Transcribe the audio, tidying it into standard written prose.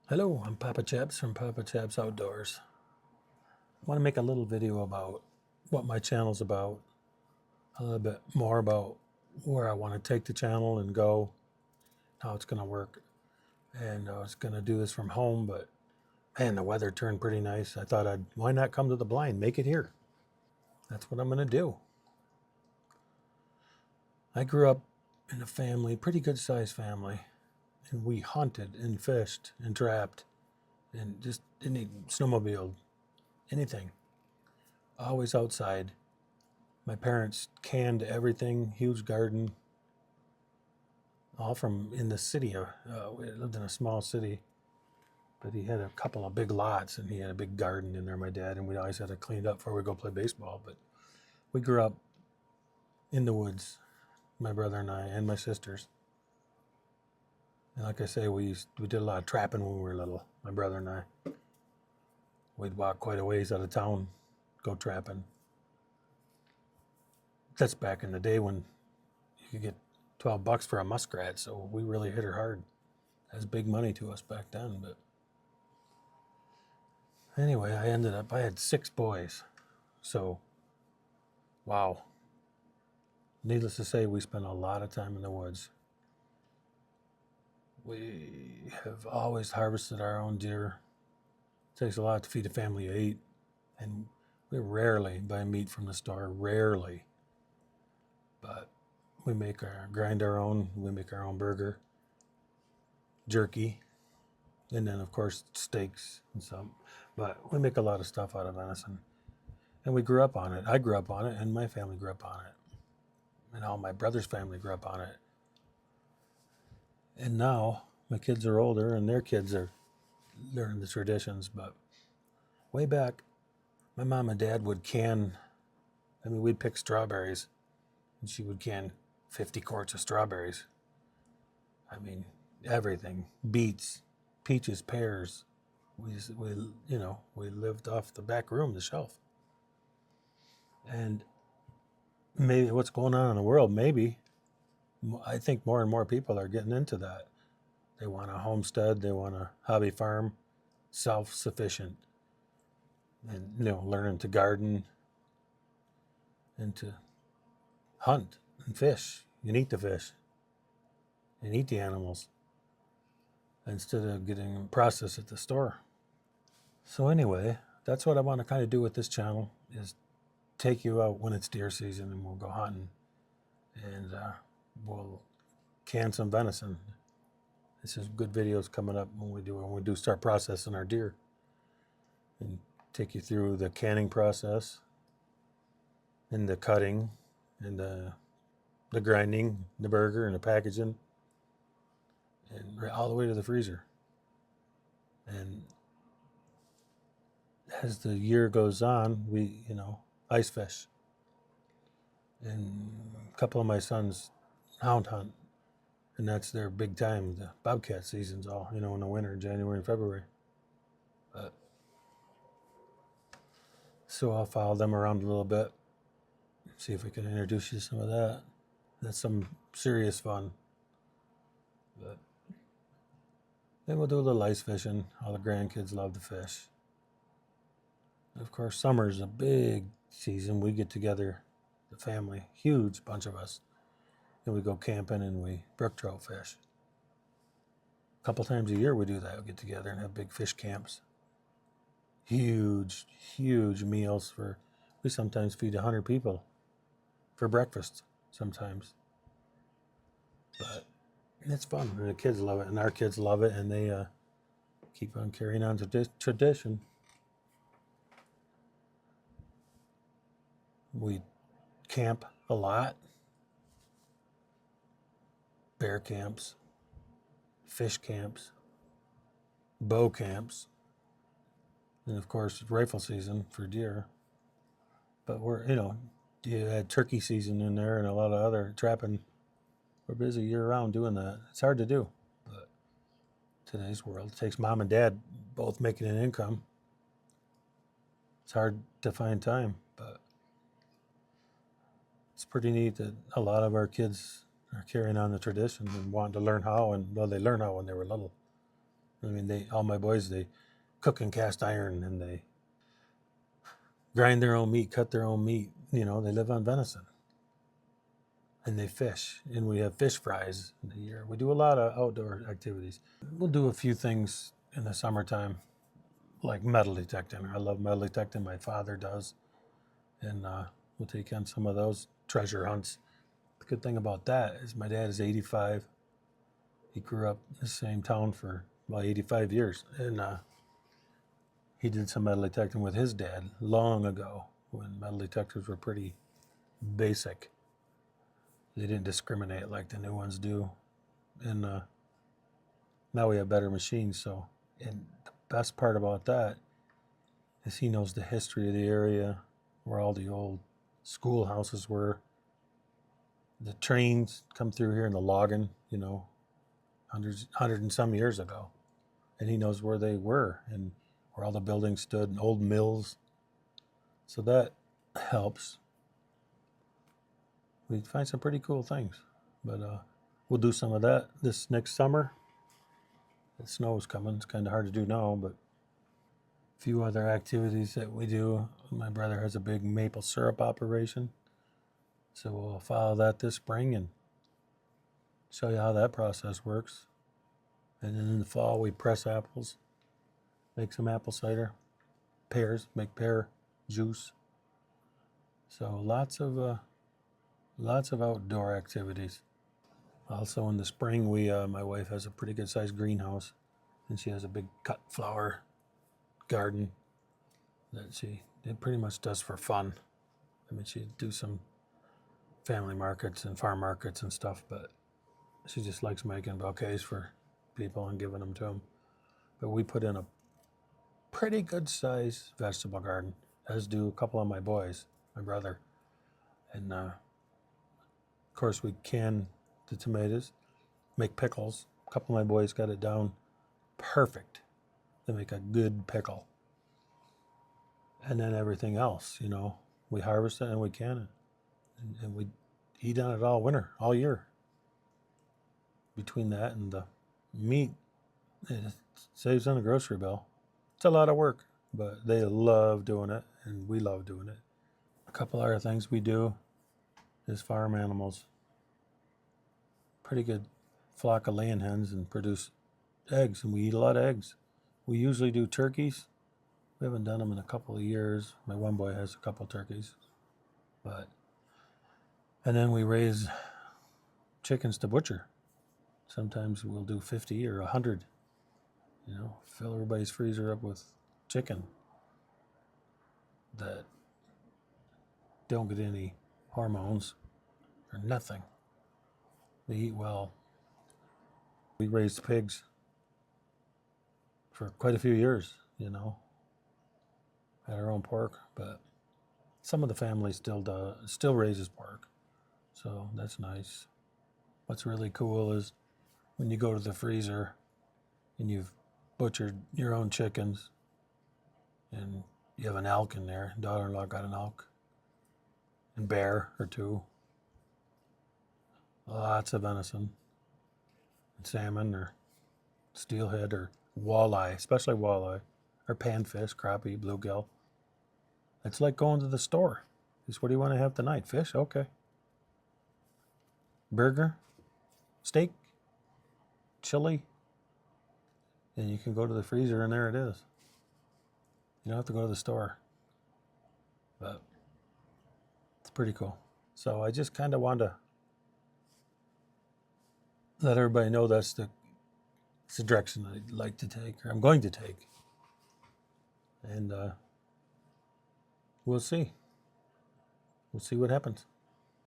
Hello, I'm Papa Chaps from Papa Chaps Outdoors. I want to make a little video about what my channel's about, a little bit more about where I want to take the channel and go, how it's going to work. And I was going to do this from home, but man, the weather turned pretty nice. I thought why not come to the blind, make it here? That's what I'm going to do. I grew up in a family, pretty good sized family, and we hunted and fished and trapped and just snowmobiled, anything, always outside. My parents canned everything, huge garden, all from in the city. We lived in a small city, but he had a couple of big lots and he had a big garden in there, my dad, and we always had it cleaned up before we go play baseball. But we grew up in the woods, my brother and I, and my sisters. And like I say, we did a lot of trapping when we were little, my brother and I. We'd walk quite a ways out of town, go trapping. That's back in the day when you could get $12 for a muskrat, so we really hit her hard. That's big money to us back then. But anyway, I had 6 boys. So, wow. Needless to say, we spent a lot of time in the woods. We have always harvested our own deer. It takes a lot to feed a family of 8. And we rarely buy meat from the store, rarely. But we grind our own, we make our own burger, jerky, and then of course steaks and some. But we make a lot of stuff out of venison. And we grew up on it. I grew up on it, and my family grew up on it. And all my brother's family grew up on it. And now my kids are older, and their kids are learning the traditions. But way back, my mom and dad would we'd pick strawberries, and she would can 50 quarts of strawberries. I mean, everything. Beets, peaches, pears. We lived off the back room, the shelf. And maybe what's going on in the world, maybe, I think more and more people are getting into that. They want a homestead, they want a hobby farm, self-sufficient, and learning to garden and to hunt and fish and eat the fish and eat the animals instead of getting them processed at the store. So anyway, that's what I want to kind of do with this channel, is take you out when it's deer season and we'll go hunting, and we'll can some venison. This is good videos coming up when we do start processing our deer, and take you through the canning process and the cutting and the grinding, the burger and the packaging, and all the way to the freezer. And as the year goes on, we ice fish. And a couple of my sons hound hunt, and that's their big time. The bobcat season's all in the winter, January and February. So I'll follow them around a little bit, see if we can introduce you to some of that. That's some serious fun. But then we'll do a little ice fishing. All the grandkids love to fish. And of course, summer's a big season. We get together, the family, huge bunch of us, and we go camping and we brook trout fish. A couple times a year we do that. We get together and have big fish camps. Huge, huge meals we sometimes feed 100 people for breakfast sometimes. But it's fun, and the kids love it, and our kids love it, and they keep on carrying on to tradition. We camp a lot. Bear camps, fish camps, bow camps, and of course rifle season for deer. But you had turkey season in there and a lot of other trapping. We're busy year round doing that. It's hard to do, but today's world, it takes mom and dad both making an income. It's hard to find time, but it's pretty neat that a lot of our kids are carrying on the tradition and wanting to learn how, and they learn how when they were little. I mean, all my boys, they cook in cast iron and they grind their own meat, cut their own meat. You know, they live on venison and they fish. And we have fish fries in the year. We do a lot of outdoor activities. We'll do a few things in the summertime, like metal detecting. I love metal detecting. My father does. And we'll take on some of those treasure hunts. The good thing about that is my dad is 85. He grew up in the same town for about 85 years. And he did some metal detecting with his dad long ago when metal detectors were pretty basic. They didn't discriminate like the new ones do. And now we have better machines. So, and the best part about that is he knows the history of the area, where all the old schoolhouses were. The trains come through here in the logging, you know, hundred and some years ago. And he knows where they were and where all the buildings stood and old mills. So that helps. We find some pretty cool things. But we'll do some of that this next summer. The snow is coming. It's kind of hard to do now, but a few other activities that we do. My brother has a big maple syrup operation. So we'll follow that this spring and show you how that process works. And then in the fall, we press apples, make some apple cider, pears, make pear juice. So lots of outdoor activities. Also in the spring, my wife has a pretty good sized greenhouse, and she has a big cut flower garden that it pretty much does for fun. I mean, she'd do some family markets and farm markets and stuff, but she just likes making bouquets for people and giving them to them. But we put in a pretty good sized vegetable garden, as do a couple of my boys, my brother. And of course, we can the tomatoes, make pickles. A couple of my boys got it down perfect. They make a good pickle. And then everything else, you know, we harvest it and we can it. And we eat on it all winter, all year. Between that and the meat, it saves on the grocery bill. It's a lot of work, but they love doing it, and we love doing it. A couple other things we do is farm animals. Pretty good flock of laying hens and produce eggs, and we eat a lot of eggs. We usually do turkeys. We haven't done them in a couple of years. My one boy has a couple turkeys, and then we raise chickens to butcher. Sometimes we'll do 50 or 100. You know, fill everybody's freezer up with chicken that don't get any hormones or nothing. They eat well. We raised pigs for quite a few years, you know. Had our own pork, but some of the family still raises pork. So that's nice. What's really cool is when you go to the freezer and you've butchered your own chickens and you have an elk in there. Daughter-in-law got an elk and bear or two. Lots of venison and salmon or steelhead or walleye, especially walleye, or panfish, crappie, bluegill. It's like going to the store. Just what do you want to have tonight? Fish? Okay. Burger? Steak? Chili? And you can go to the freezer and there it is. You don't have to go to the store. But it's pretty cool. So I just kind of want to let everybody know that's the direction I'd like to take, or I'm going to take. And we'll see. We'll see what happens.